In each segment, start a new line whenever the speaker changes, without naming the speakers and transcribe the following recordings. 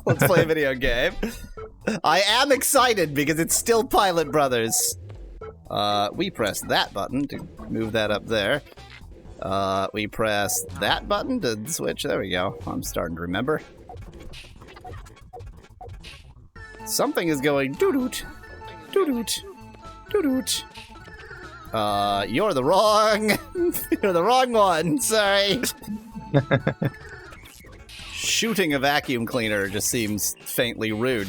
Let's play a video game. I am excited because it's still Pilot Brothers. We press that button to move that up there. We press that button to switch. There we go. I'm starting to remember. Something is going doo-doot, doo-doot, doo-doot. You're the wrong one. Sorry. Shooting a vacuum cleaner just seems faintly rude.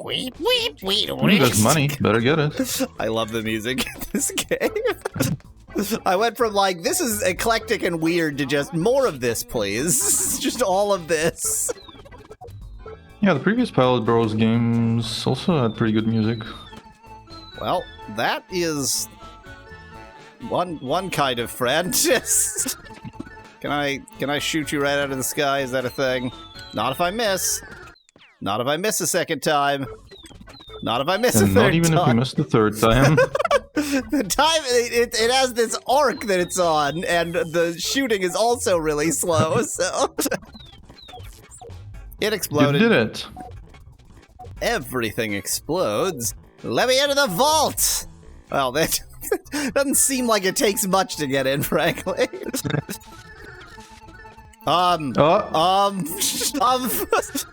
Weep, weep, weep, weep.
That's money. Better get it.
I love the music in this game. I went from like, this is eclectic and weird to just more of this, please. Just all of this.
Yeah, the previous Pilot Bros games also had pretty good music.
Well, that is one kind of friend. Just can I shoot you right out of the sky? Is that a thing? Not if I miss. Not if I miss a second time. Not if I miss a third time.
Not even if you miss the third time.
The time it has this arc that it's on, and the shooting is also really slow. So it exploded.
You did it.
Everything explodes. Let me into the vault! Well, that doesn't seem like it takes much to get in, frankly.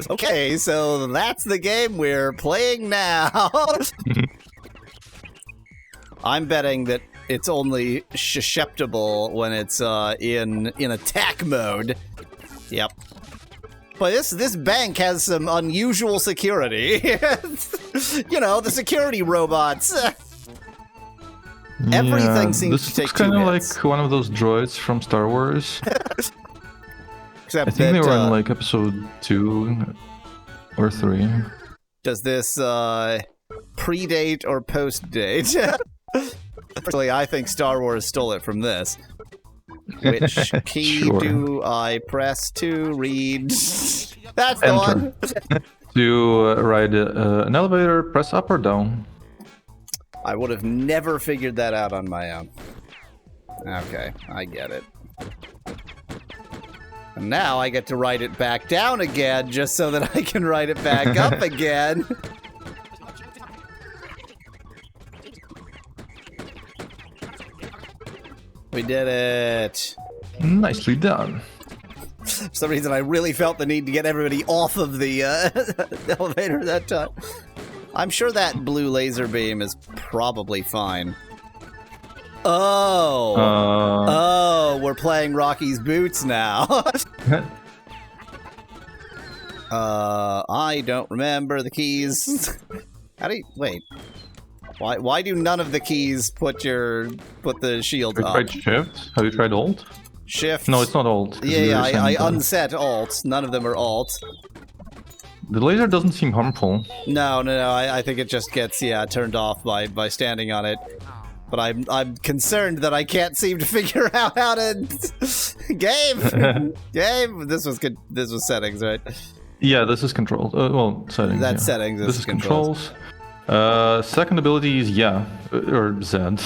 Okay, so that's the game we're playing now. I'm betting that it's only susceptible when it's in attack mode. Yep. But this bank has some unusual security. You know, the security robots. Everything seems to take 2 hits. This is kind of
like one of those droids from Star Wars.
Except
I think they were in like episode 2 or 3.
Does this predate or post-date? Personally, I think Star Wars stole it from this. Which key do I press to read? That's the
Enter.
one.
To ride an elevator, press up or down.
I would have never figured that out on my own. Okay, I get it. And now I get to write it back down again, just so that I can write it back up again. We did it.
Nicely done.
For some reason, I really felt the need to get everybody off of the elevator that time. I'm sure that blue laser beam is probably fine. Oh. Oh, we're playing Rocky's Boots now. I don't remember the keys. How do you... Wait. Why do none of the keys put the shield up?
Have you tried Shift? Have you tried Alt?
Shift?
No, it's not Alt.
Yeah, I unset Alt. None of them are Alt.
The laser doesn't seem harmful.
No. I think it just gets, turned off by standing on it. But I'm concerned that I can't seem to figure out how to... Game! This was good. This was settings, right?
Yeah, this is controls. Well, settings.
That's settings.
This is controls. Second ability is or Z.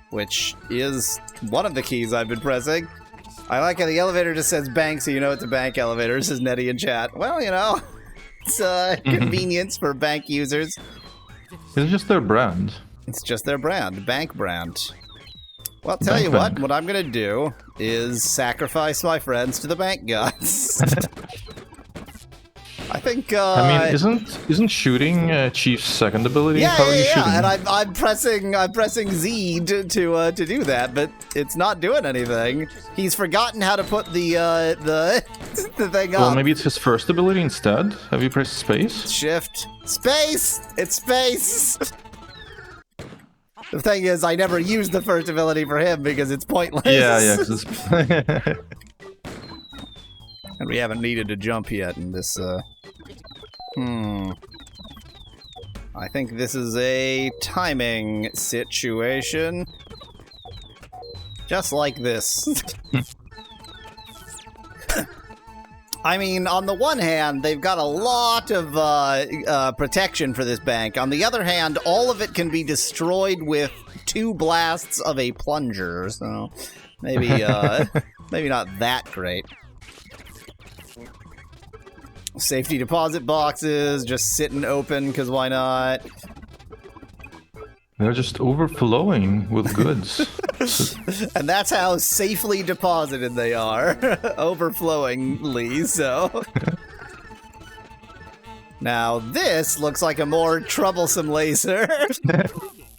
Which is one of the keys I've been pressing. I like how the elevator just says bank, so you know it's a bank elevator, says Nettie in chat. Well, you know, it's convenience for bank users.
It's just their brand.
It's just their brand, bank brand. Well, tell you what I'm gonna do is sacrifice my friends to the bank gods. I think.
I mean, isn't shooting Chief's second ability?
Yeah,
How are you shooting?
And I'm pressing Z to do that, but it's not doing anything. He's forgotten how to put the thing up.
Well, maybe it's his first ability instead. Have you pressed space?
Shift. Space. It's space. The thing is, I never used the first ability for him because it's pointless.
Yeah.
And we haven't needed to jump yet in this, I think this is a timing situation. Just like this. I mean, on the one hand, they've got a lot of protection for this bank. On the other hand, all of it can be destroyed with 2 blasts of a plunger. So maybe maybe not that great. Safety deposit boxes, just sitting open, because why not?
They're just overflowing with goods.
And that's how safely deposited they are. Overflowingly, so. Now, this looks like a more troublesome laser.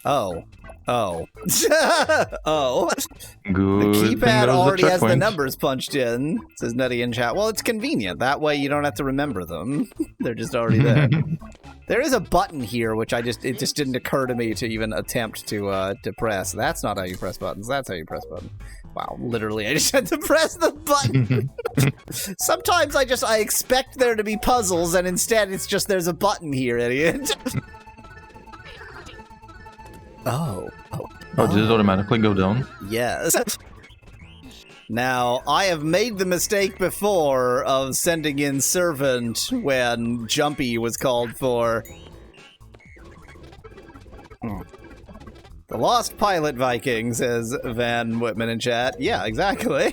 Oh. Oh. Oh.
Good.
The keypad already has the
checkpoint.
numbers punched in, says Nutty in chat. Well, it's convenient. That way you don't have to remember them. They're just already there. There is a button here, which it just didn't occur to me to even attempt to press. That's not how you press buttons. That's how you press buttons. Wow, literally, I just had to press the button. Sometimes I expect there to be puzzles, and instead it's just there's a button here, idiot. Oh,
did it automatically go down?
yes. Now, I have made the mistake before of sending in Servant when Jumpy was called for. The Lost Pilot Vikings, says Van Whitman in chat. Yeah, exactly.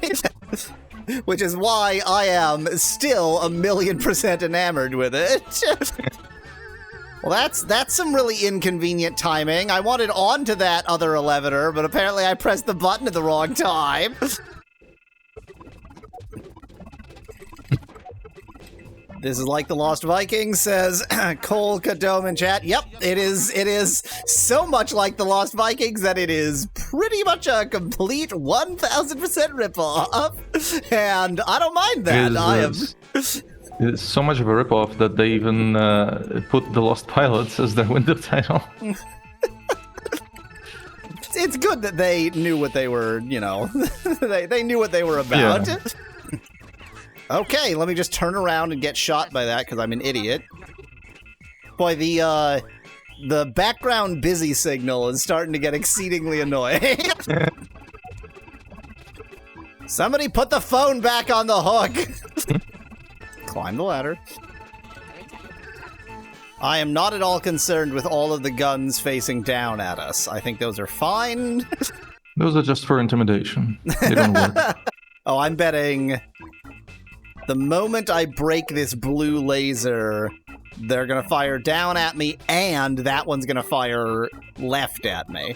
Which is why I am still 1,000,000% enamored with it. Well, that's some really inconvenient timing. I wanted onto that other 11er, but apparently I pressed the button at the wrong time. This is like the Lost Vikings, says Cole Kadome in chat. Yep, it is so much like the Lost Vikings that it is pretty much a complete 1,000% ripoff. And I don't mind that.
It's so much of a ripoff that they even put the Lost Pilots as their window title.
It's good that they knew what they were, they knew what they were about. Yeah. Okay, let me just turn around and get shot by that because I'm an idiot. Boy, the background busy signal is starting to get exceedingly annoying. Somebody put the phone back on the hook. Climb the ladder. I am not at all concerned with all of the guns facing down at us. I think those are fine.
Those are just for intimidation. They don't work.
Oh, I'm betting the moment I break this blue laser, they're gonna fire down at me, and that one's gonna fire left at me.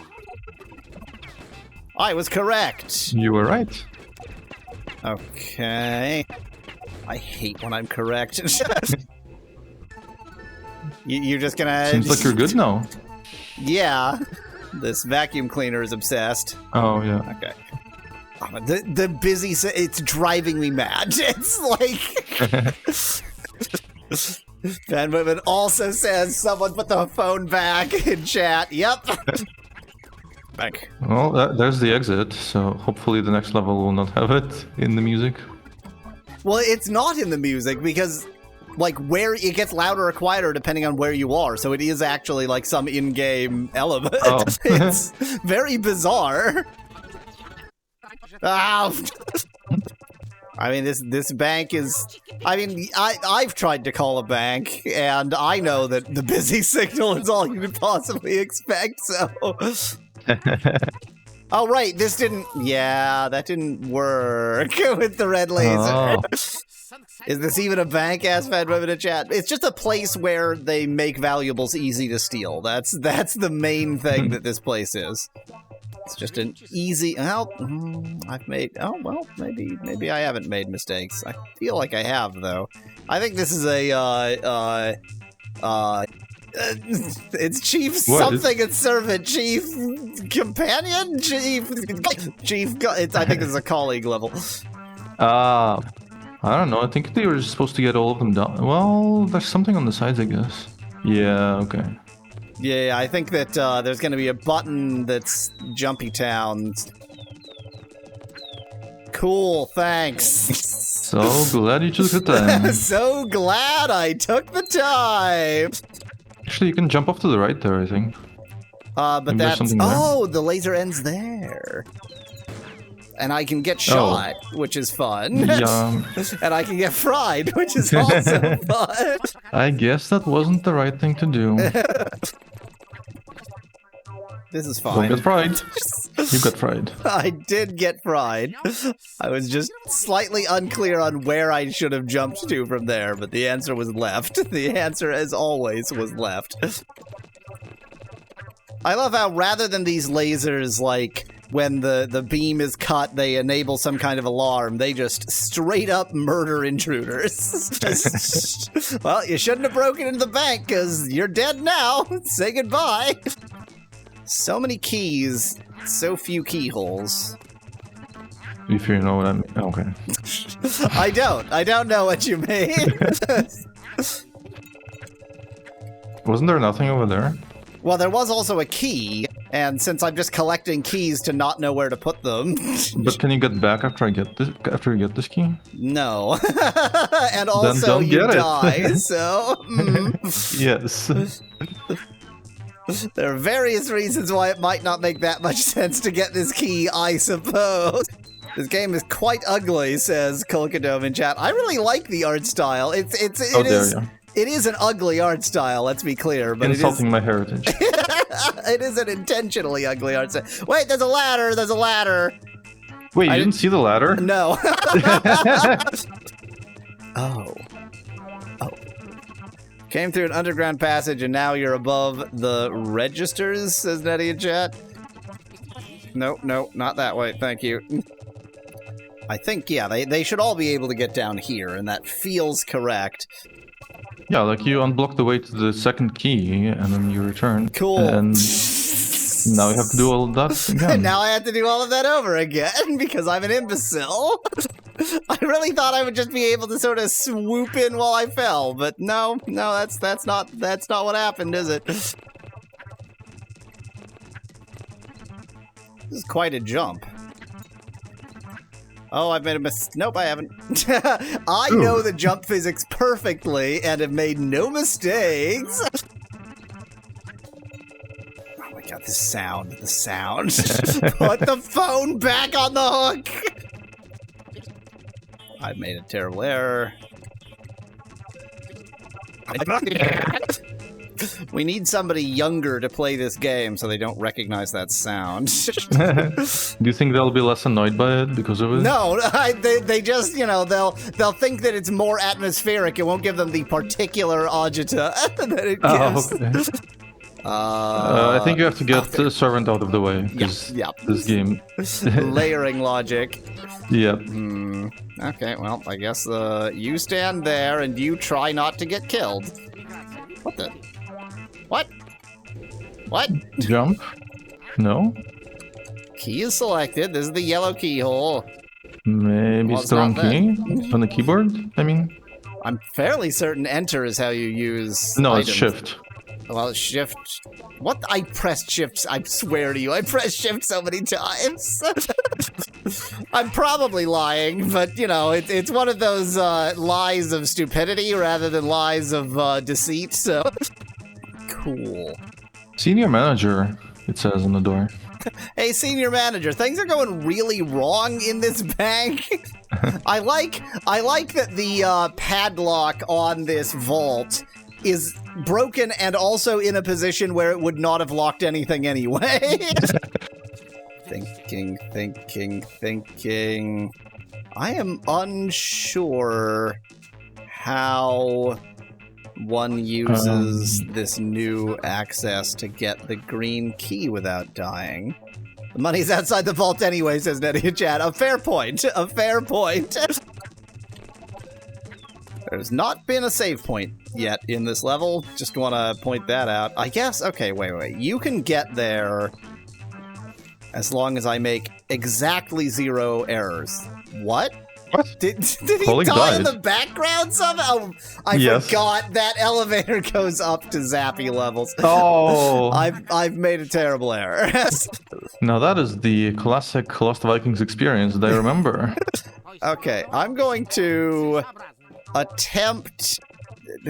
I was correct.
You were right.
Okay. I hate when I'm correct. You're just gonna...
Seems like you're good now.
Yeah. This vacuum cleaner is obsessed.
Oh, yeah.
Okay. Oh, the busy... It's driving me mad. It's like... Van Whitman also says someone put the phone back in chat. Yep. Back.
Well, there's the exit, so hopefully the next level will not have it in the music.
Well, it's not in the music because, like, where it gets louder or quieter depending on where you are. So it is actually like some in-game element. Oh. It's very bizarre. Oh. I mean, this bank is... I mean, I've tried to call a bank, and I know that the busy signal is all you could possibly expect, so... Oh, right, this didn't... Yeah, that didn't work with the red laser. Oh. Is this even a bank? Asked Fed Women in chat. It's just a place where they make valuables easy to steal. That's the main thing that this place is. It's just an easy... Well, I've made... Oh, well, maybe I haven't made mistakes. I feel like I have, though. I think this is a, it's Chief something and Servant. Chief Companion? Chief... I think this is a colleague level.
I don't know. I think they were supposed to get all of them done. Well, there's something on the sides, I guess. Yeah, okay.
Yeah, I think that there's going to be a button that's Jumpy Town. Cool, thanks.
So glad you took the time.
So glad I took the time.
Actually, you can jump off to the right there, I think.
But
maybe
that's... Oh, the laser ends there. And I can get shot, which is fun.
Yeah.
And I can get fried, which is also fun.
I guess that wasn't the right thing to do.
This is
Don't
fine.
get fried. You got fried.
I did get fried. I was just slightly unclear on where I should have jumped to from there, but the answer was left. The answer, as always, was left. I love how rather than these lasers, like, when the beam is cut, they enable some kind of alarm. They just straight up murder intruders. Well, you shouldn't have broken into the bank, because you're dead now. Say goodbye. So many keys, so few keyholes.
If you know what I mean. Okay.
I don't know what you mean.
Wasn't there nothing over there?
Well, there was also a key, and since I'm just collecting keys to not know where to put them.
But can you get back after I get this? After you get this key?
No. And also you die, so.
Yes.
There are various reasons why it might not make that much sense to get this key, I suppose. This game is quite ugly, says Kolokadome in chat. I really like the art style. It is an ugly art style, let's be clear, but
insulting my heritage.
It is an intentionally ugly art style. Wait, there's a ladder, there's a ladder.
Wait, you didn't see the ladder?
No. Oh. Came through an underground passage and now you're above the registers, says Nettie in chat. No, not that way, thank you. I think, yeah, they should all be able to get down here, and that feels correct.
Yeah, like you unblock the way to the second key, and then you return.
Cool.
And now you have to do all of that again.
Now I have to do all of that over again, because I'm an imbecile. I really thought I would just be able to sort of swoop in while I fell, but no, that's not what happened, is it? This is quite a jump. Oh, I've made a mistake. Nope, I haven't. I know the jump physics perfectly and have made no mistakes. Oh my god, the sound. Put the phone back on the hook. I've made a terrible error. We need somebody younger to play this game so they don't recognize that sound.
Do you think they'll be less annoyed by it because of it?
No, they just, you know, they'll think that it's more atmospheric. It won't give them the particular agita that it gives.
Okay. I think you have to get the servant out of the way.
Yeah.
This game.
Layering logic.
Yep.
Okay, well, I guess you stand there and you try not to get killed. What the? What?
Jump? No?
Key is selected. This is the yellow keyhole.
Maybe
Well,
it's the wrong key? On the keyboard, I mean?
I'm fairly certain enter is how you use
No,
items.
it's shift.
Well, it's shift. What? I pressed shift. I swear to you, I pressed shift so many times. I'm probably lying, but, you know, it's one of those lies of stupidity rather than lies of deceit, so... Cool.
Senior manager, it says on the door.
Hey, senior manager, things are going really wrong in this bank. I like that the padlock on this vault is broken and also in a position where it would not have locked anything anyway. Thinking. I am unsure how one uses this new access to get the green key without dying. The money's outside the vault anyway, says Nettie in chat. A fair point. There's not been a save point yet in this level. Just want to point that out. I guess, okay, wait. You can get there as long as I make exactly 0 errors. What?
What?
Did he
Colleague
die in
died.
the background somehow? I forgot that elevator goes up to zappy levels.
Oh!
I've made a terrible error.
Now that is the classic Lost Vikings experience that I remember.
Okay, I'm going to attempt...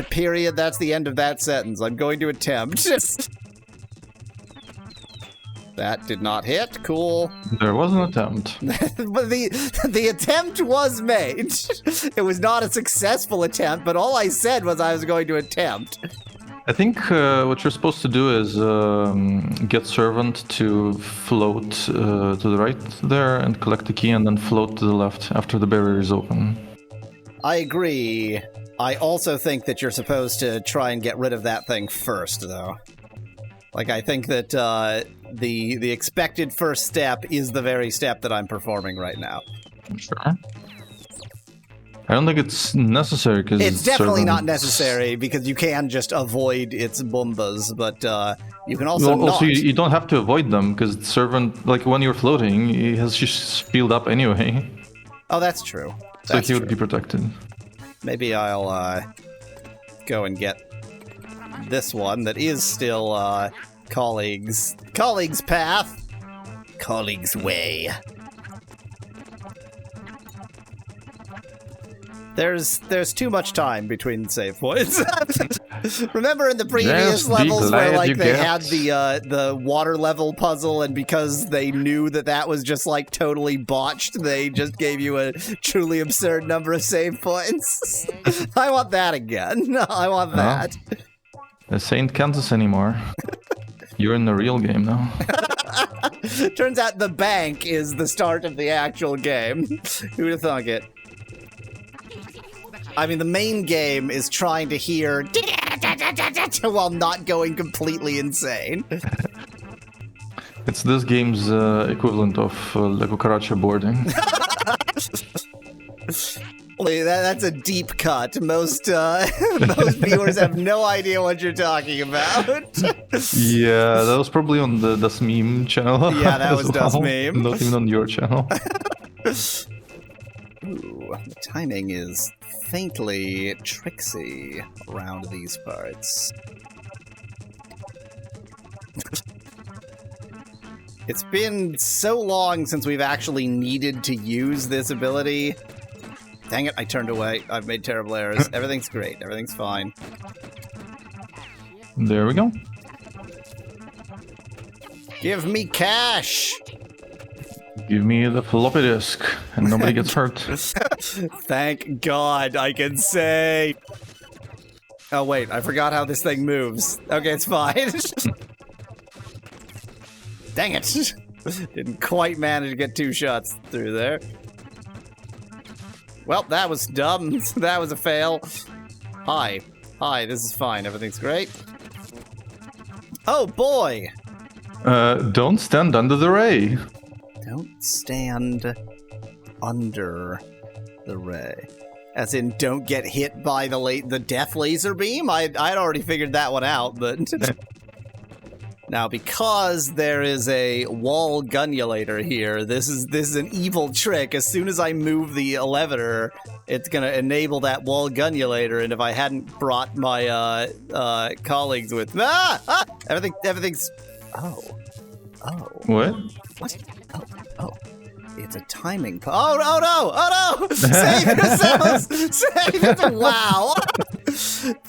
Period, that's the end of that sentence. I'm going to attempt. That did not hit. Cool.
There was an attempt.
But the attempt was made. It was not a successful attempt, but all I said was I was going to attempt.
I think what you're supposed to do is get servant to float to the right there and collect the key, and then float to the left after the barrier is open.
I agree. I also think that you're supposed to try and get rid of that thing first, though. Like, I think that the expected first step is the very step that I'm performing right now.
Sure. I don't think it's necessary because
it's definitely not necessary because you can just avoid its bombas, but you can also not.
Also, you don't have to avoid them because servant, like when you're floating, he has just speeded up anyway.
Oh, that's true.
So he would be protected.
Maybe I'll go and get this one that is still colleagues' path, colleagues' way. There's too much time between save points. Remember in the previous levels where like they had the water level puzzle, and because they knew that was just like totally botched, they just gave you a truly absurd number of save points. I want that again. I want that.
This ain't Kansas anymore. You're in the real game now.
Turns out the bank is the start of the actual game. Who'd have thunk it? I mean, the main game is trying to hear while not going completely insane.
It's this game's equivalent of La Cucaracha boarding.
That's a deep cut. Most viewers have no idea what you're talking about.
Yeah, that was probably on the Das Meme channel.
Yeah, that was Das Meme.
Not even on your channel.
Ooh, the timing is faintly tricksy around these parts. It's been so long since we've actually needed to use this ability. Dang it, I turned away. I've made terrible errors. Everything's great. Everything's fine.
There we go.
Give me cash!
Give me the floppy disk, and nobody gets hurt.
Thank God, I can say. Oh wait, I forgot how this thing moves. Okay, it's fine. Dang it. Didn't quite manage to get 2 shots through there. Well, that was dumb. That was a fail. Hi. Hi, this is fine. Everything's great. Oh boy!
Don't stand under the ray.
Don't stand under the ray. As in, don't get hit by the death laser beam? I'd already figured that one out, but... Now, because there is a wall gunulator here, this is an evil trick. As soon as I move the elevator, it's gonna enable that wall gunulator, and if I hadn't brought my colleagues with... Everything's... Oh.
What?
What? Oh. It's a timing... Oh no! Save yourselves! Save yourselves! Wow!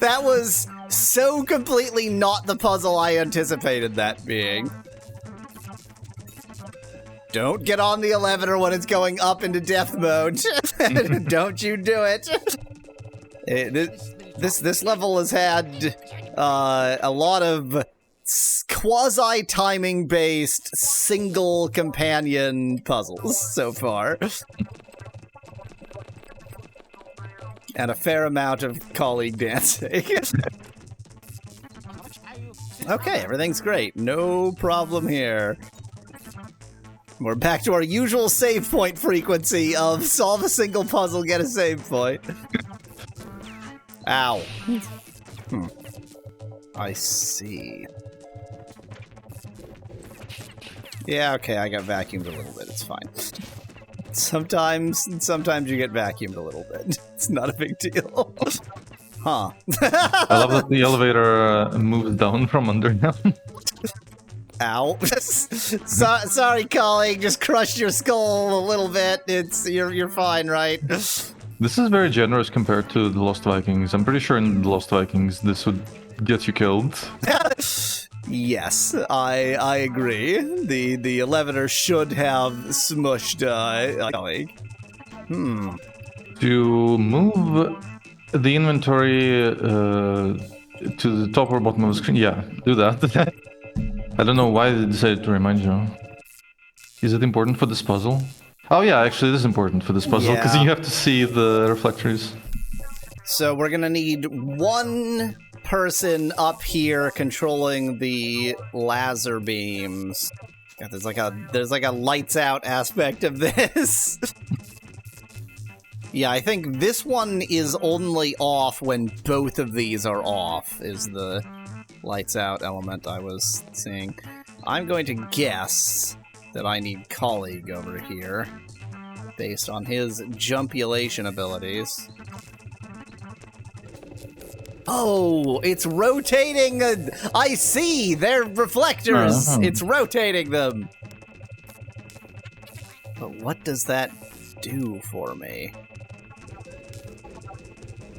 That was so completely not the puzzle I anticipated that being. Don't get on the elevator when it's going up into death mode. Don't you do it. This level has had a lot of quasi-timing based single companion puzzles so far. And a fair amount of colleague dancing. Okay, everything's great. No problem here. We're back to our usual save point frequency of solve a single puzzle, get a save point. Ow. I see. Yeah, okay, I got vacuumed a little bit. It's fine. Sometimes you get vacuumed a little bit. It's not a big deal. Huh.
I love that the elevator moves down from under him.
Ow. Sorry, colleague. Just crushed your skull a little bit. You're fine, right?
This is very generous compared to the Lost Vikings. I'm pretty sure in the Lost Vikings this would get you killed.
Yes, I agree. The elevator should have smushed colleague.
To move the inventory to the top or bottom of the screen. Yeah, do that. I don't know why they decided to remind you. Is it important for this puzzle? Oh yeah, actually it is important for this puzzle, because
Yeah.
you have to see the reflectors.
So we're gonna need one person up here controlling the laser beams. God, there's like a lights out aspect of this. Yeah, I think this one is only off when both of these are off, is the lights out element I was seeing. I'm going to guess that I need Colleague over here, based on his jumpulation abilities. Oh, it's rotating! I see! They're reflectors!
Uh-huh.
It's rotating them! But what does that do for me?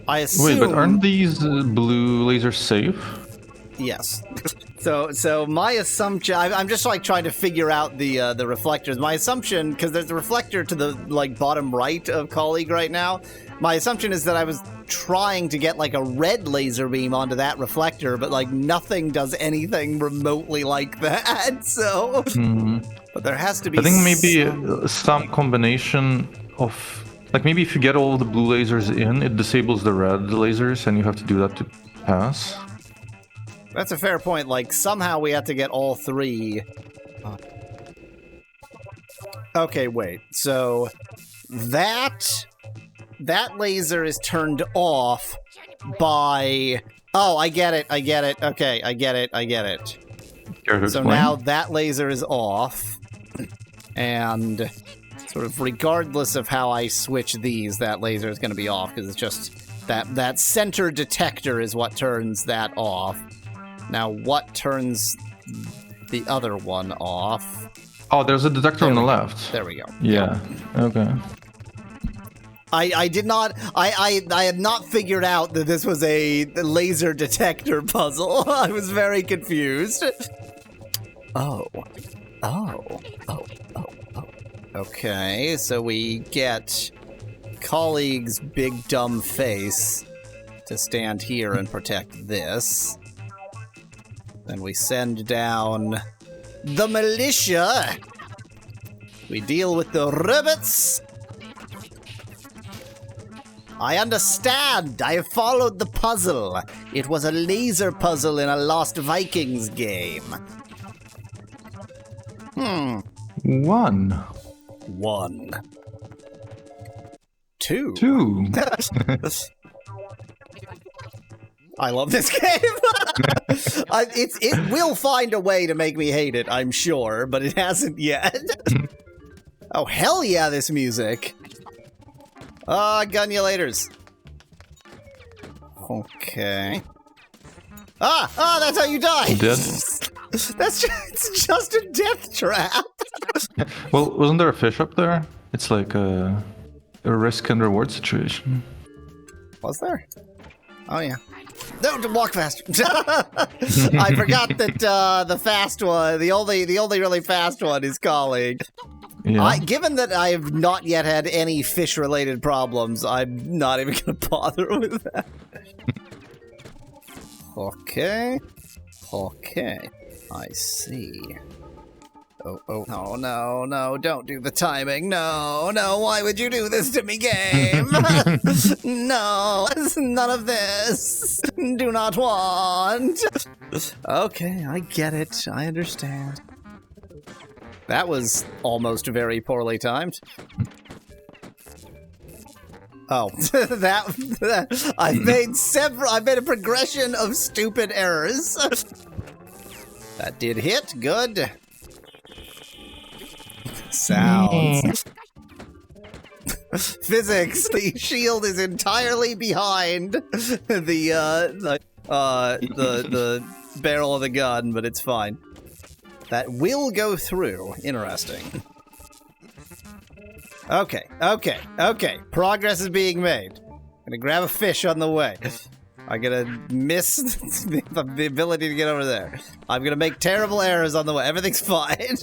I assume...
Wait, but aren't these blue lasers safe?
Yes. So my assumption, I'm just like trying to figure out the reflectors. My assumption, because there's a reflector to the like bottom right of Colleague right now. My assumption is that I was trying to get like a red laser beam onto that reflector, but like nothing does anything remotely like that. So, but there has to be.
I think maybe some combination of, like maybe if you get all the blue lasers in, it disables the red lasers, and you have to do that to pass.
That's a fair point. Like, somehow we have to get all three. Okay, wait. So, that laser is turned off by... Oh, I get it. Okay, I get it.
Care to
So
explain?
now that laser is off. And sort of regardless of how I switch these, that laser is going to be off, because it's just... That center detector is what turns that off. Now, what turns the other one off?
Oh, there's a detector on the left.
There we go.
Yeah. Okay.
I did not. I had not figured out that this was a laser detector puzzle. I was very confused. Oh. Okay, so we get Colleague's big dumb face to stand here and protect this. Then we send down the militia. We deal with the rabbits. I understand. I have followed the puzzle. It was a laser puzzle in a Lost Vikings game.
One.
2.
2.
I love this game. It will find a way to make me hate it, I'm sure, but it hasn't yet. Oh, hell yeah, this music. Gun-ulators. Okay. That's how you die.
Dead?
It's just a death trap.
Well, wasn't there a fish up there? It's like a risk and reward situation.
Was there? Oh, yeah. No, to walk faster. I forgot that the fast one, the only really fast one is Colleague.
Yeah.
Given that I have not yet had any fish-related problems, I'm not even going to bother with that. Okay. I see. Oh, no, don't do the timing. No, why would you do this to me, game? No, none of this. Do not want. Okay, I get it. I understand. That was almost very poorly timed. Oh, I've made a progression of stupid errors. That did hit. Good. Sounds. Physics. The shield is entirely behind the barrel of the gun, but it's fine. That will go through. Interesting. Okay. Progress is being made. I'm gonna grab a fish on the way. I'm gonna miss the ability to get over there. I'm gonna make terrible errors on the way. Everything's fine.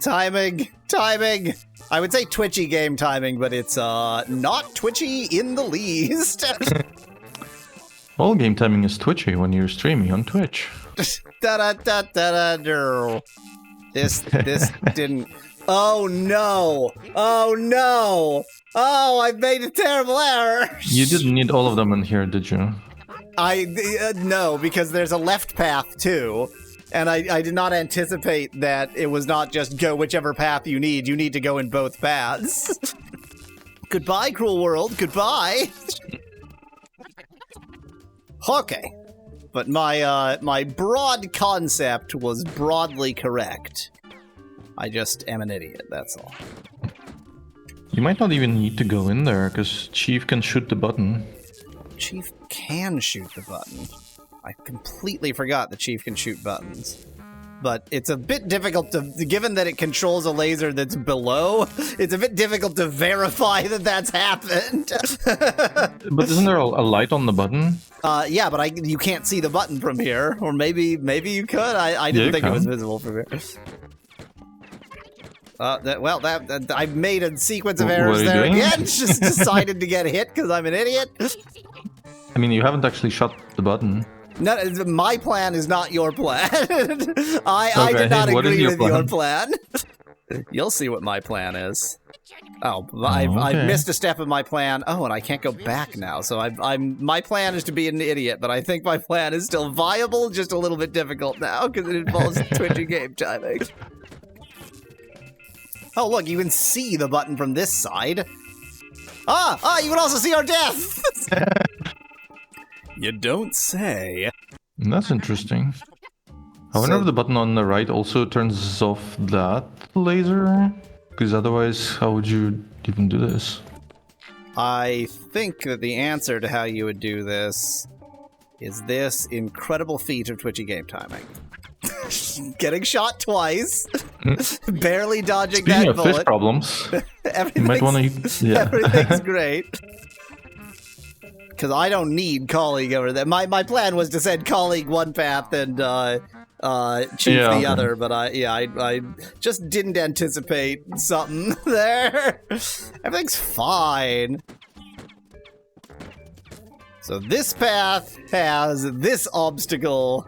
Timing. I would say twitchy game timing, but it's not twitchy in the least.
All game timing is twitchy when you're streaming on Twitch.
This didn't. Oh no! Oh no! Oh, I made a terrible error.
You didn't need all of them in here, did you?
No, because there's a left path too. And I did not anticipate that it was not just go whichever path you need. You need to go in both paths. Goodbye, cruel world. Goodbye. Okay. But my broad concept was broadly correct. I just am an idiot, that's all.
You might not even need to go in there, because Chief can shoot the button.
Chief can shoot the button. I completely forgot the Chief can shoot buttons. But it's a bit difficult to, given that it controls a laser that's below, it's a bit difficult to verify that that's happened.
But isn't there a light on the button?
Yeah, but you can't see the button from here. Or maybe you could. I didn't think it was visible from here. I made a sequence of errors there again. Just decided to get hit because I'm an idiot.
I mean, you haven't actually shot the button.
No, my plan is not your plan. I did not agree with your plan. You'll see what my plan is. Oh, I've missed a step of my plan. Oh, and I can't go back now. So my plan is to be an idiot, but I think my plan is still viable, just a little bit difficult now because it involves twitchy game timing. Oh, look, you can see the button from this side. You can also see our death! You don't say.
That's interesting. I wonder if the button on the right also turns off that laser? Because otherwise, how would you even do this?
I think that the answer to how you would do this is this incredible feat of twitchy game timing. Getting shot twice, barely dodging
Speaking
that
of
bullet.
fish problems, you might want to. Yeah.
Everything's great. Because I don't need colleague over there. My plan was to send colleague one path and Chief the other, but I just didn't anticipate something there. Everything's fine. So this path has this obstacle,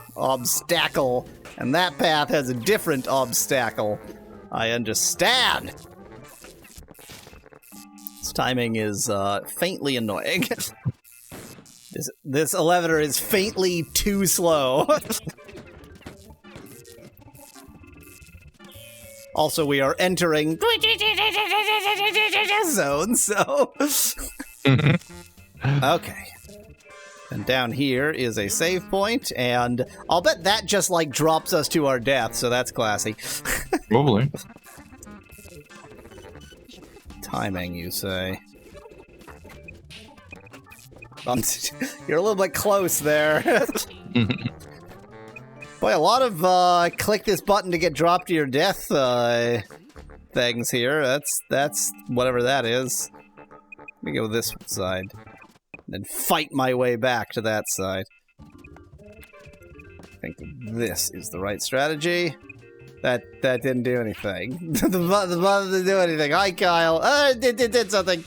and that path has a different obstacle. I understand. This timing is faintly annoying. This elevator is faintly too slow. Also, we are entering zone, so... Okay. And down here is a save point, and I'll bet that just, like, drops us to our death, so that's classy.
Probably.
Timing, you say? You're a little bit close there. Boy, a lot of click this button to get dropped to your death things here. That's whatever that is. Let me go this side. And then fight my way back to that side. I think this is the right strategy. That didn't do anything. the button didn't do anything. Hi, Kyle. It did something.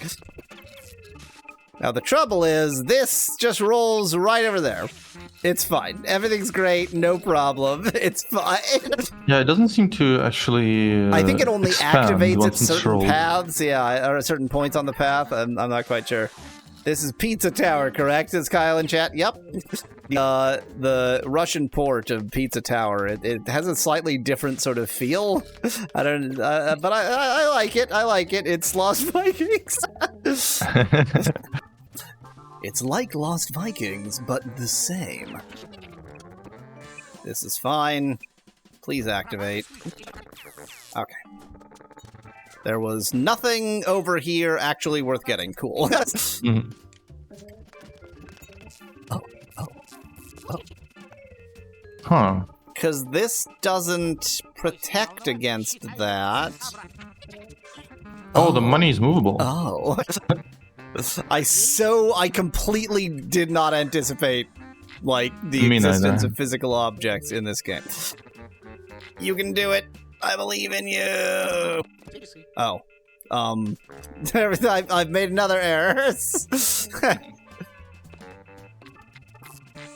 Now, the trouble is, this just rolls right over there. It's fine. Everything's great. No problem. It's fine.
Yeah, it doesn't seem to actually
I think it only activates at certain
rolled.
paths. Yeah, or at certain points on the path. I'm not quite sure. This is Pizza Tower, correct? Is Kyle in chat? Yep. The Russian port of Pizza Tower. It has a slightly different sort of feel. I don't... but I like it. I like it. It's Lost Vikings. It's like Lost Vikings, but the same. This is fine. Please activate. Okay. There was nothing over here actually worth getting. Cool.
Mm-hmm.
Oh.
Huh.
Because this doesn't protect against that.
Oh, the money's movable.
Oh. I completely did not anticipate, like, the existence of physical objects in this game. You can do it. I believe in you. Oh. I've made another error.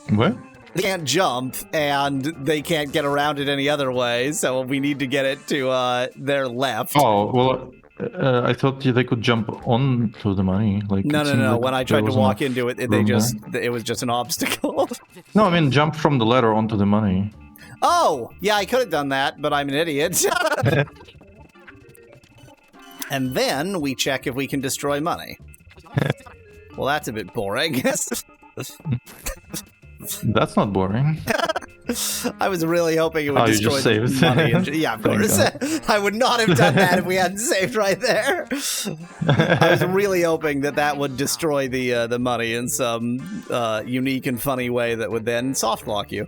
What?
They can't jump, and they can't get around it any other way, so we need to get it to their left.
Oh, well, I thought they could jump onto the money. Like
No.
like
When I tried to walk into it, it was just an obstacle.
No, I mean jump from the ladder onto the money.
Oh, yeah, I could have done that, but I'm an idiot. And then we check if we can destroy money. Well, that's a bit boring.
That's not boring.
I was really hoping it would destroy
you just saved.
money. Yeah, of course. I would not have done that if we hadn't saved right there. I was really hoping that would destroy the money in some unique and funny way that would then soft lock you.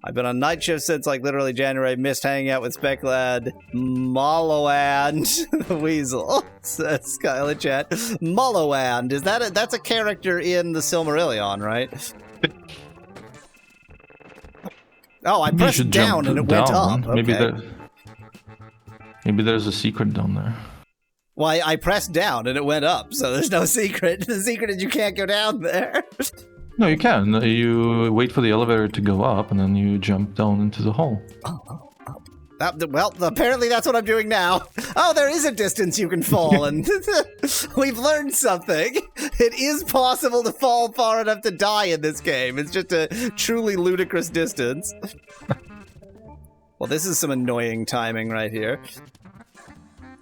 I've been on night shift since like literally January. Missed hanging out with SpecLad. Mollowand the Weasel, says Skylar Chat. Mollowand, that's a character in the Silmarillion, right? Oh, I pressed down and it went up. Okay.
Maybe there's a secret down there.
Well, I pressed down and it went up, so there's no secret. The secret is you can't go down there.
No, you can. You wait for the elevator to go up, and then you jump down into the hole.
Oh. Well, apparently that's what I'm doing now. Oh, there is a distance you can fall, and we've learned something. It is possible to fall far enough to die in this game. It's just a truly ludicrous distance. Well, this is some annoying timing right here.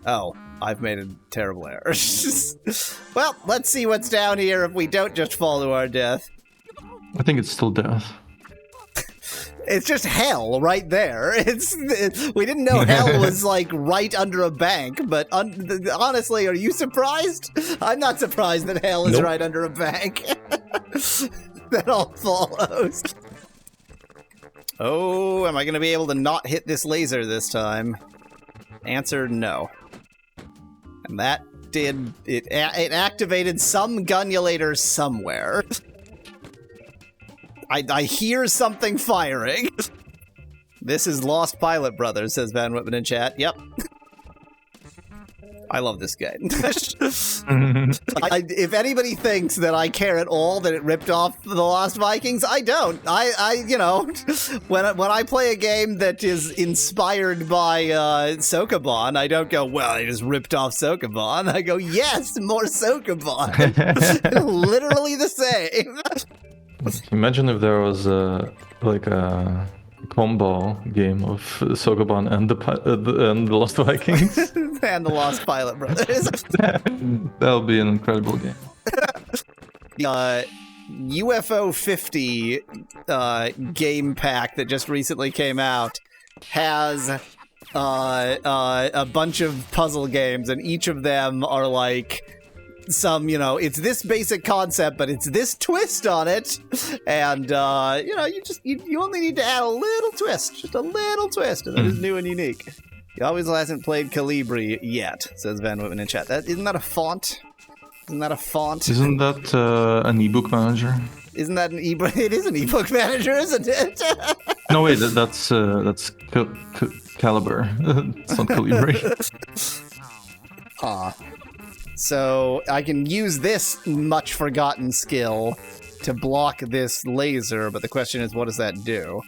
Oh, I've made a terrible error. Well, let's see what's down here if we don't just fall to our death.
I think it's still death.
It's just hell right there. We didn't know hell was like right under a bank, but honestly, are you surprised? I'm not surprised that hell is right under a bank. That all follows. Oh, am I going to be able to not hit this laser this time? Answer, no. And that did... It activated some gunulator somewhere. I hear something firing. This is Lost Pilot Brothers, says Van Whitman in chat. Yep. I love this game. If anybody thinks that I care at all that it ripped off the Lost Vikings, I don't. You know, when I play a game that is inspired by Sokoban, I don't go, well, I just ripped off Sokoban. I go, yes, more Sokoban. Literally the same.
Imagine if there was like a combo game of Sokoban and the Lost Vikings.
And the Lost Pilot Brothers.
That'll be an incredible game.
UFO 50 game pack that just recently came out has a bunch of puzzle games, and each of them are like some, you know, it's this basic concept, but it's this twist on it, and you know, you only need to add a little twist, just a little twist, and it is new and unique. He always hasn't played Kolobki yet, says Van Whitman in chat. Isn't that a font? Isn't that a font?
Isn't that an ebook manager?
Isn't that an ebook? It is an ebook manager, isn't it?
No, wait, that's Caliber. It's not Kolobki.
So I can use this much forgotten skill to block this laser, but the question is, what does that do?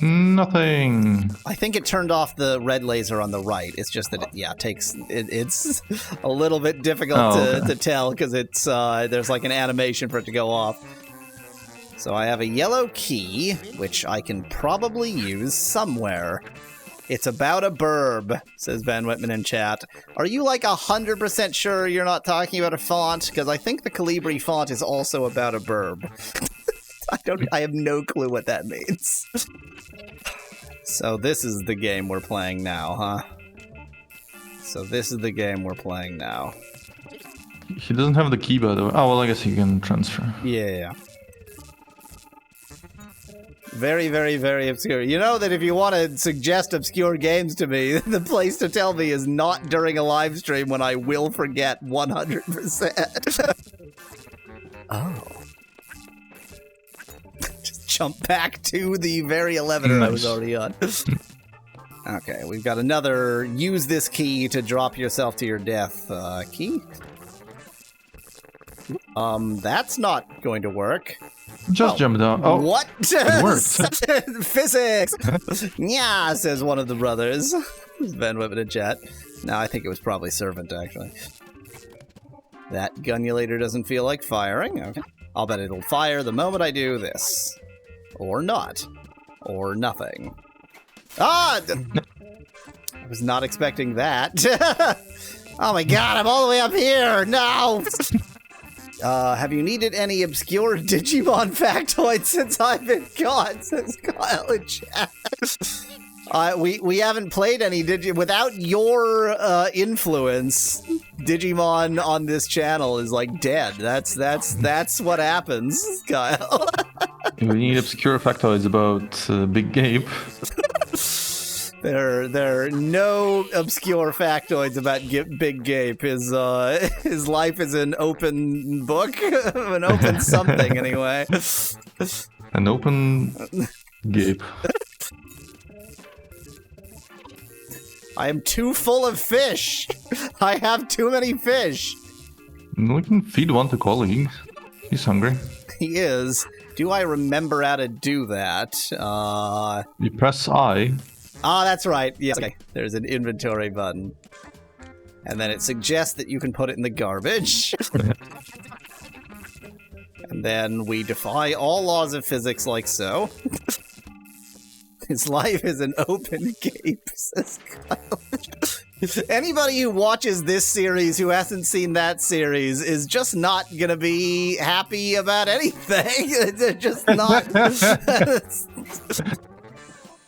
Nothing.
I think it turned off the red laser on the right. It's just that it's a little bit difficult to tell because it's there's like an animation for it to go off. So I have a yellow key, which I can probably use somewhere. It's about a burb, says Van Whitman in chat. Are you like 100% sure you're not talking about a font? Because I think the Kolobki font is also about a burb. I have no clue what that means. So this is the game we're playing now, huh? So this is the game we're playing now.
He doesn't have the key, by the way. Oh, well, I guess he can transfer.
Yeah. Very, very, very obscure. You know that if you want to suggest obscure games to me, the place to tell me is not during a live stream when I will forget 100%. Oh. Just jump back to the very elevator I was already on. Okay, we've got another use this key to drop yourself to your death key. That's not going to work.
Just jump down. Oh,
what?
It worked.
Physics! Yeah, says one of the brothers. Van Whippet in chat. No, I think it was probably Servant, actually. That gunulator doesn't feel like firing. Okay. I'll bet it'll fire the moment I do this. Or not. Or nothing. Ah! I was not expecting that. Oh my god, I'm all the way up here! No! Have you needed any obscure Digimon factoids since I've been gone? Says Kyle in chat. We haven't played any without your influence. Digimon on this channel is like dead. That's what happens, Kyle.
We need obscure factoids about Big Gabe.
There are no obscure factoids about Big Gape. His life is an open book, an open something anyway.
An open Gape.
I am too full of fish. I have too many fish.
We can feed one to colleague. He's hungry.
He is. Do I remember how to do that?
You press I.
Ah, that's right. Yes, okay. There's an inventory button. And then it suggests that you can put it in the garbage. And then we defy all laws of physics like so. His life is an open gape, says Kyle. Anybody who watches this series who hasn't seen that series is just not gonna be happy about anything. They're just not.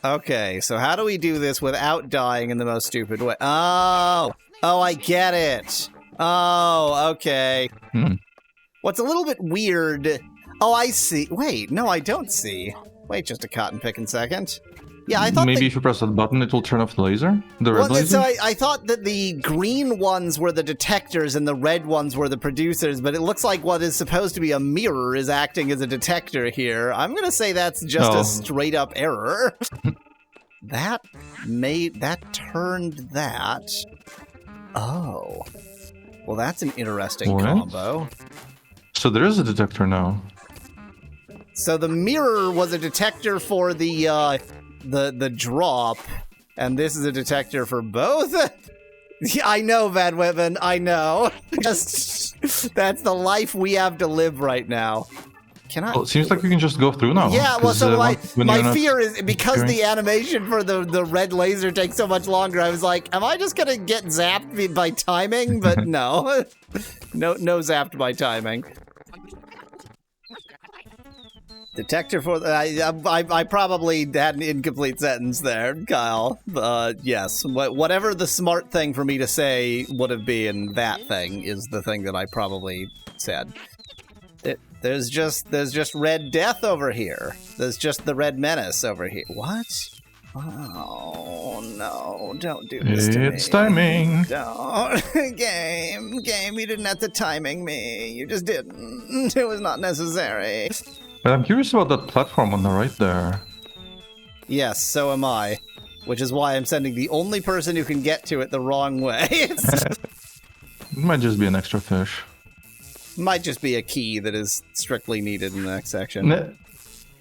Okay, so how do we do this without dying in the most stupid way? Oh, I get it. Oh, okay. What's a little bit weird... Oh, I see. Wait, no, I don't see. Wait just a cotton picking second. Yeah, I thought
maybe if you press that button, it will turn off the laser? The red laser?
So I thought that the green ones were the detectors and the red ones were the producers, but it looks like what is supposed to be a mirror is acting as a detector here. I'm going to say that's just a straight-up error. That turned that. Oh. Well, that's an interesting combo.
So there is a detector now.
So the mirror was a detector for the drop, and this is a detector for both? Yeah, I know, Van Whippen, I know. Just, that's the life we have to live right now. Can I?
Well, it seems like we can just go through now.
Yeah, well, so my fear is, because the animation for the red laser takes so much longer, I was like, am I just gonna get zapped by timing? But no. No zapped by timing. Detector for I probably had an incomplete sentence there, Kyle. Yes, whatever the smart thing for me to say would have been, that thing is the thing that I probably said. There's just Red Death over here. There's just the Red Menace over here. What? Oh no! Don't do this to me.
It's timing.
Don't. Game, you didn't have to timing me. You just didn't. It was not necessary.
But I'm curious about that platform on the right there.
Yes, so am I. Which is why I'm sending the only person who can get to it the wrong way. It
might just be an extra fish.
Might just be a key that is strictly needed in the next section.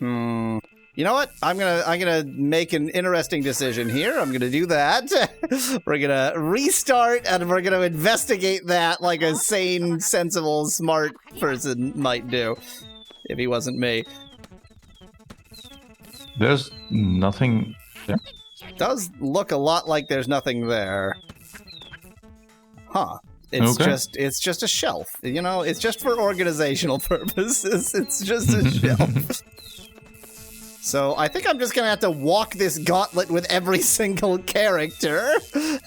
You know what? I'm gonna make an interesting decision here. I'm gonna do that. We're gonna restart and we're gonna investigate that like a sane, sensible, smart person might do. If he wasn't me.
There's nothing there.
Does look a lot like there's nothing there. Huh. It's just a shelf. You know, it's just for organizational purposes. It's just a shelf. So I think I'm just gonna have to walk this gauntlet with every single character.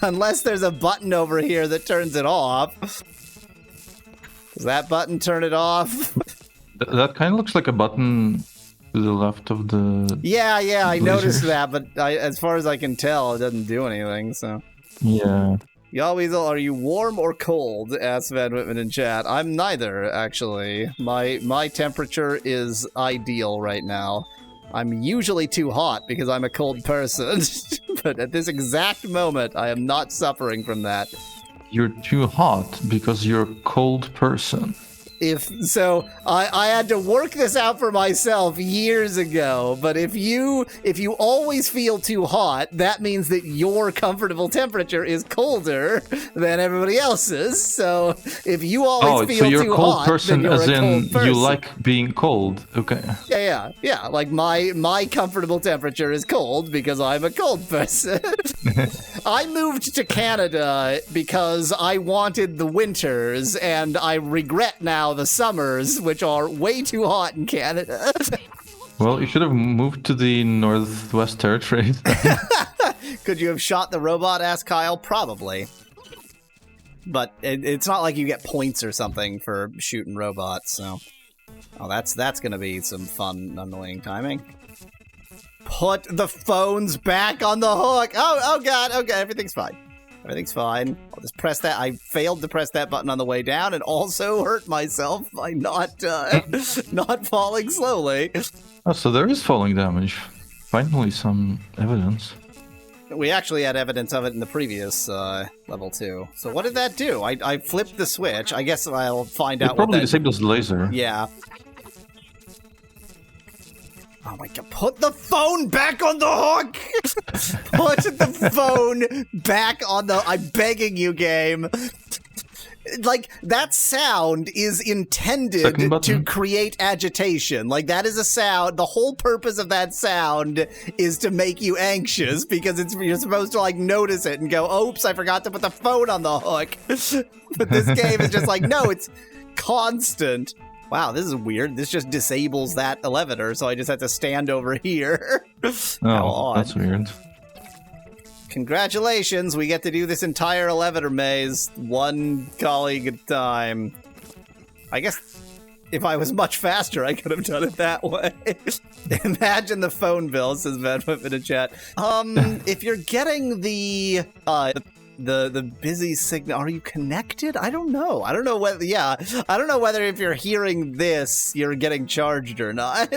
Unless there's a button over here that turns it off. Does that button turn it off?
That kind of looks like a button to the left of the...
Yeah, I noticed that, but as far as I can tell, it doesn't do anything, so...
Yeah.
Yalweasel, are you warm or cold? Asks Van Whitman in chat. I'm neither, actually. My temperature is ideal right now. I'm usually too hot because I'm a cold person, But at this exact moment, I am not suffering from that.
You're too hot because you're a cold person.
I had to work this out for myself years ago, but if you always feel too hot, that means that your comfortable temperature is colder than everybody else's. So if you always feel
you're
too
a cold
hot,
person,
then you're
as
a
in
cold person.
you like being cold. Okay.
Yeah. Like my comfortable temperature is cold because I'm a cold person. I moved to Canada because I wanted the winters, and I regret now the summers, which are way too hot in Canada.
Well, you should have moved to the Northwest Territories.
Could you have shot the robot? Asked Kyle. Probably. But it's not like you get points or something for shooting robots, so... Oh, that's gonna be some fun, annoying timing. Put the phones back on the hook! Oh god, okay, everything's fine. Everything's fine. I'll just press that. I failed to press that button on the way down and also hurt myself by not falling slowly.
Oh, so there is falling damage. Finally, some evidence.
We actually had evidence of it in the previous level too. So what did that do? I flipped the switch. I guess I'll find out.
It probably
what that...
disables the laser.
Yeah. Oh my god, put the phone back on the hook! Put the phone back on the... I'm begging you, game. Like, that sound is intended to create agitation. Like, that is a sound. The whole purpose of that sound is to make you anxious because you're supposed to, like, notice it and go, oops, I forgot to put the phone on the hook. But this game is just like, no, it's constant. Wow, this is weird. This just disables that elevator, so I just have to stand over here.
Oh, that's weird.
Congratulations, we get to do this entire elevator maze, one colleague at a time. I guess if I was much faster, I could have done it that way. Imagine the phone bill, says Vedwip in a chat. If you're getting the busy signal, are you connected? I don't know. I don't know whether, I don't know whether if you're hearing this, you're getting charged or not.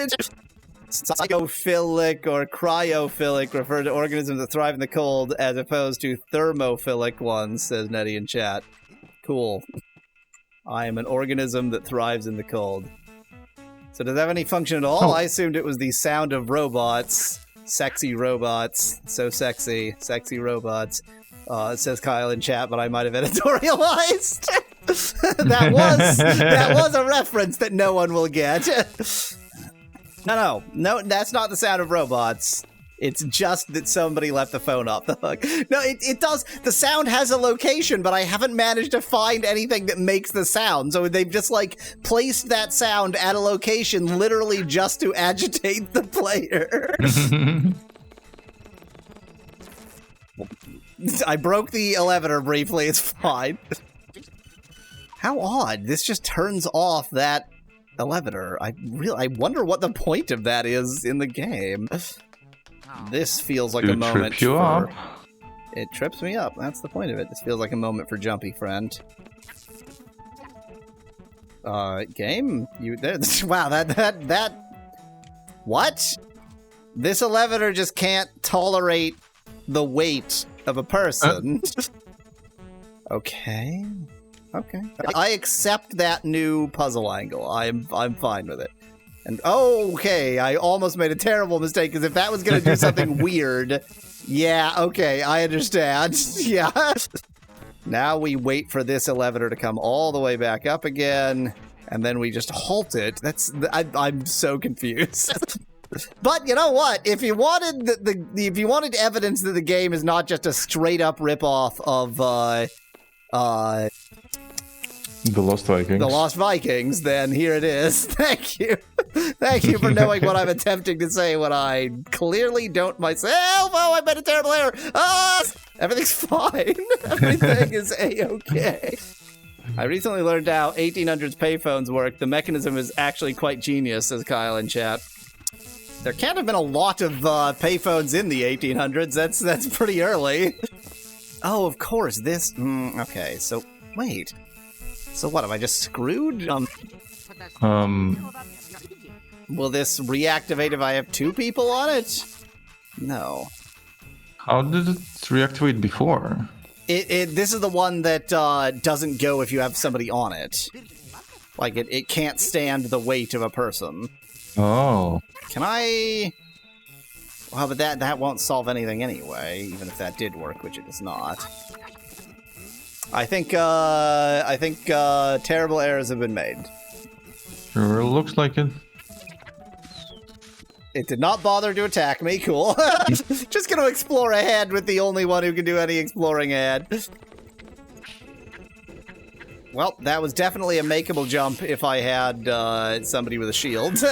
Psychophilic or cryophilic refer to organisms that thrive in the cold as opposed to thermophilic ones, says Nettie in chat. Cool. I am an organism that thrives in the cold. So does that have any function at all? I assumed it was the sound of robots. Sexy robots. So sexy. Sexy robots. It says Kyle in chat, but I might have editorialized. that was a reference that no one will get. No, that's not the sound of robots. It's just that somebody left the phone off the hook. No, it does. The sound has a location, but I haven't managed to find anything that makes the sound. So they've just, like, placed that sound at a location literally just to agitate the player. I broke the elevator briefly. It's fine. How odd. This just turns off that elevator. I wonder what the point of that is in the game. This feels like a moment
trip you up.
It trips me up. That's the point of it. This feels like a moment for Jumpy Friend. Game? Wow, that what? This elevator just can't tolerate the weight of a person. Okay. I accept that new puzzle angle. I'm fine with it. And okay, I almost made a terrible mistake because if that was gonna do something weird, yeah, okay, I understand. Yeah. Now we wait for this elevator to come all the way back up again, and then we just halt it. I'm so confused. But you know what? If you wanted if you wanted evidence that the game is not just a straight up ripoff of
The Lost Vikings.
The Lost Vikings, then here it is. Thank you. Thank you for knowing what I'm attempting to say when I clearly don't myself. Oh, I made a terrible error. Everything's fine. Everything is A-okay. I recently learned how 1800s payphones work. The mechanism is actually quite genius, says Kyle in chat. There can't have been a lot of payphones in the 1800s. That's pretty early. Oh, of course. This... okay, so... Wait. So what, am I just screwed? Will this reactivate if I have two people on it? No.
How did it reactivate before?
This is the one that doesn't go if you have somebody on it. Like, it can't stand the weight of a person.
Oh.
Can I... Well, but that won't solve anything anyway, even if that did work, which it does not. I think terrible errors have been made.
Sure looks like it.
It did not bother to attack me, cool. Just gonna explore ahead with the only one who can do any exploring ahead. Well, that was definitely a makeable jump if I had somebody with a shield.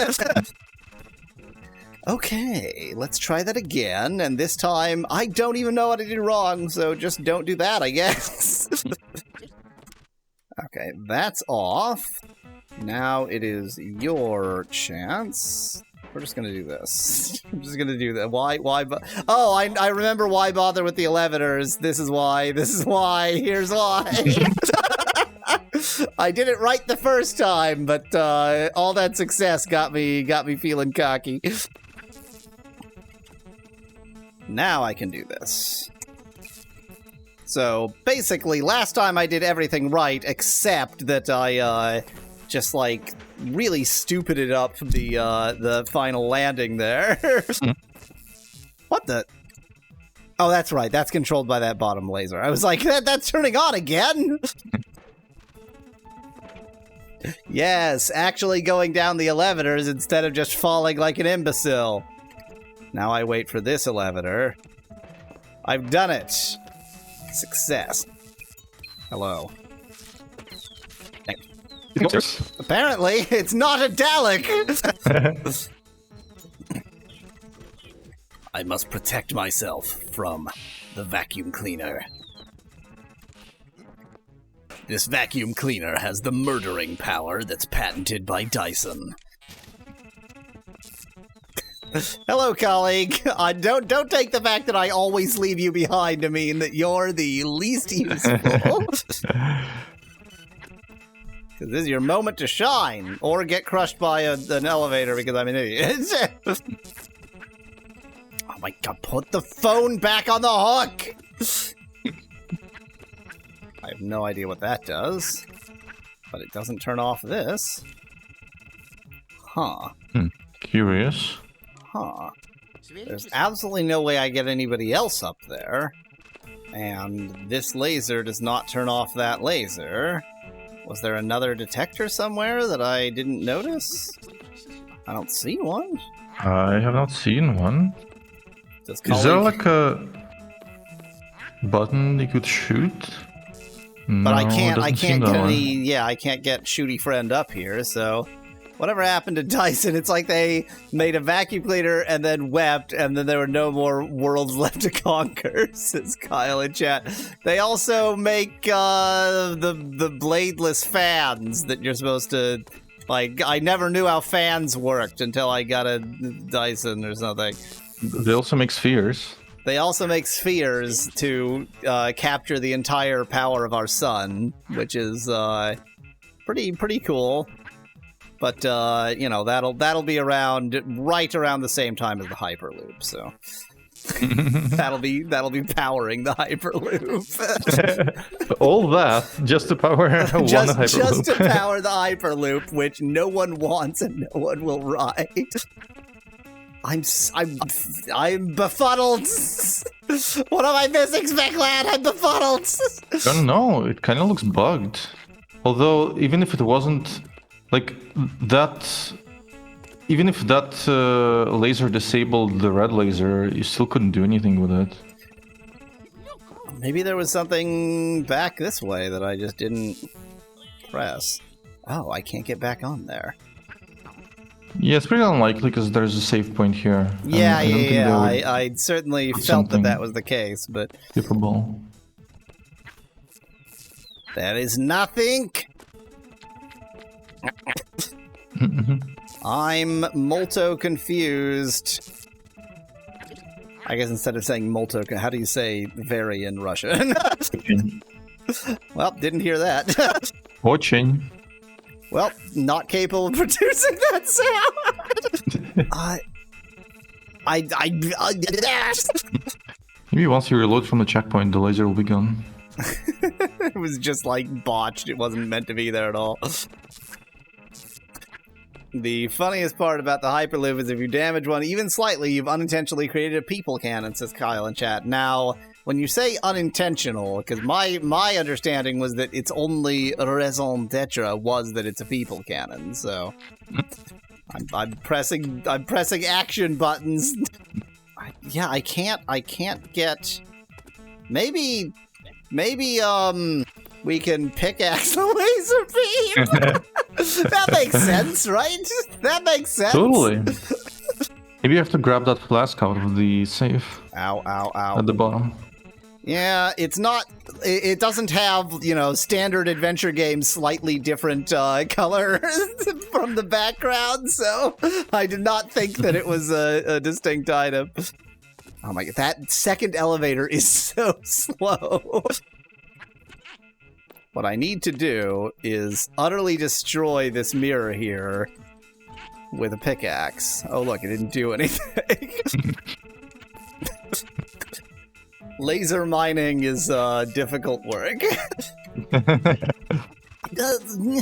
Okay, let's try that again, and this time I don't even know what I did wrong, so just don't do that, I guess. Okay, that's off. Now it is your chance. We're just gonna do this. I'm just gonna do that. Why, oh, I remember why bother with the elevators. This is why, here's why. I did it right the first time, but all that success got me feeling cocky. Now I can do this. So, basically, last time I did everything right, except that I, just, like, really stupided up the final landing there. What the? Oh, that's right. That's controlled by that bottom laser. I was like, that's turning on again? Yes, actually going down the elevators instead of just falling like an imbecile. Now I wait for this elevator. I've done it. Success. Hello. Apparently, it's not a Dalek! I must protect myself from the vacuum cleaner. This vacuum cleaner has the murdering power that's patented by Dyson. Hello, colleague. Don't take the fact that I always leave you behind to mean that you're the least useful. Because this is your moment to shine, or get crushed by an elevator because I'm an idiot. Oh my god, put the phone back on the hook! I have no idea what that does, but it doesn't turn off this. Huh.
Curious.
Huh. There's absolutely no way I get anybody else up there. And this laser does not turn off that laser. Was there another detector somewhere that I didn't notice? I don't see one.
I have not seen one. Is there like a button you could shoot?
But
no,
I can't get
one.
I can't get Shooty Friend up here, so whatever happened to Dyson, it's like they made a vacuum cleaner and then wept, and then there were no more worlds left to conquer, says Kyle in chat. They also make the bladeless fans that you're supposed to, like, I never knew how fans worked until I got a Dyson or something.
They also make spheres.
They also make spheres to capture the entire power of our sun, which is pretty cool. But you know, that'll be around right around the same time as the Hyperloop, so that'll be powering the Hyperloop.
All that just to power one Hyperloop.
Just to power the Hyperloop, which no one wants and no one will ride. I'm befuddled. What am I missing, SpecLad? I'm befuddled.
I don't know. It kind of looks bugged. Although, even if it wasn't like that, even if that laser disabled the red laser, you still couldn't do anything with it.
Maybe there was something back this way that I just didn't press. Oh, I can't get back on there.
Yeah, it's pretty unlikely because there's a save point here.
Yeah, I certainly felt that was the case, but...
Capable.
That is nothing! I'm molto confused. I guess instead of saying molto, how do you say very in Russian? Well, didn't hear that.
Очень.
Well, not capable of producing that sound.
Maybe once you reload from the checkpoint, the laser will be gone.
It was just like botched. It wasn't meant to be there at all. The funniest part about the Hyperloop is if you damage one even slightly, you've unintentionally created a people cannon, says Kyle in chat. Now, when you say unintentional, because my understanding was that it's only raison d'etre was that it's a people cannon, so I'm pressing action buttons. Yeah, I can't get. Maybe we can pickaxe the laser beam. That makes sense, right? That makes sense.
Totally. Maybe you have to grab that flask out of the safe.
Ow, ow, ow.
At the bottom.
Yeah, it's not. It doesn't have, standard adventure game slightly different color from the background, so I did not think that it was a distinct item. Oh my god, that second elevator is so slow. What I need to do is utterly destroy this mirror here with a pickaxe. Oh look, it didn't do anything. Laser mining is difficult work. I don't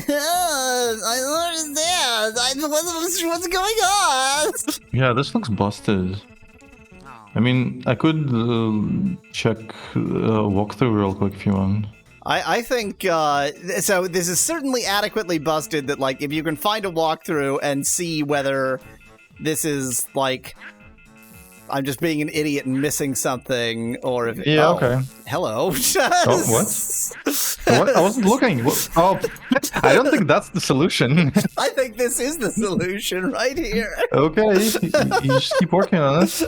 understand. What's going on?
Yeah, this looks busted. I mean, I could check walkthrough real quick if you want.
I think, so this is certainly adequately busted that, like, if you can find a walkthrough and see whether this is, like, I'm just being an idiot and missing something, or if...
Yeah, okay.
Hello.
Oh, what? What? I wasn't looking. Oh, I don't think that's the solution.
I think this is the solution right here.
Okay, you just keep working on it.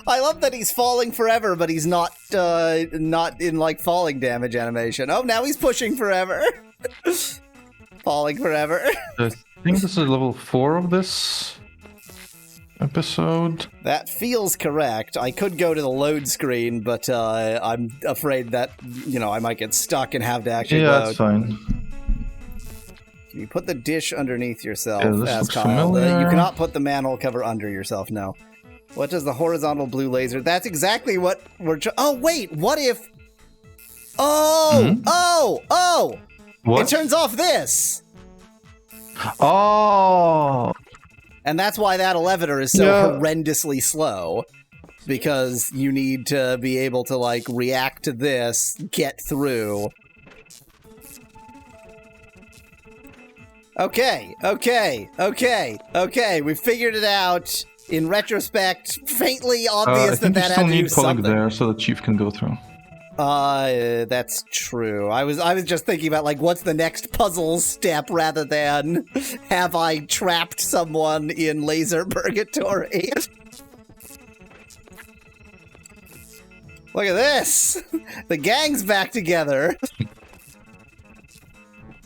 I love that he's falling forever, but he's not in, like, falling damage animation. Oh, now he's pushing forever. Falling forever.
I think this is level 4 of this episode.
That feels correct. I could go to the load screen, but I'm afraid that, I might get stuck and have to actually load.
Yeah, that's fine.
You put the dish underneath yourself,
Yeah, this
as
looks
Kyle.
familiar.
You cannot put the manhole cover under yourself, no. What does the horizontal blue laser... That's exactly what we're... Oh, wait! What if... Oh!
Hmm?
Oh!
What?
It turns off this!
Oh!
And that's why that elevator is so horrendously slow. Because you need to be able to, like, react to this, get through. Okay. We figured it out. In retrospect, faintly obvious that had to do something.
I think you still need Kolobki there so the chief can go through.
That's true. I was just thinking about, like, what's the next puzzle step rather than have I trapped someone in laser purgatory? Look at this! The gang's back together!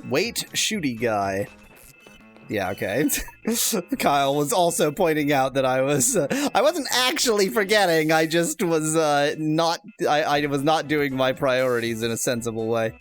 Wait, shooty guy. Yeah, okay. Kyle was also pointing out that I wasn't actually forgetting, I just was I was not doing my priorities in a sensible way.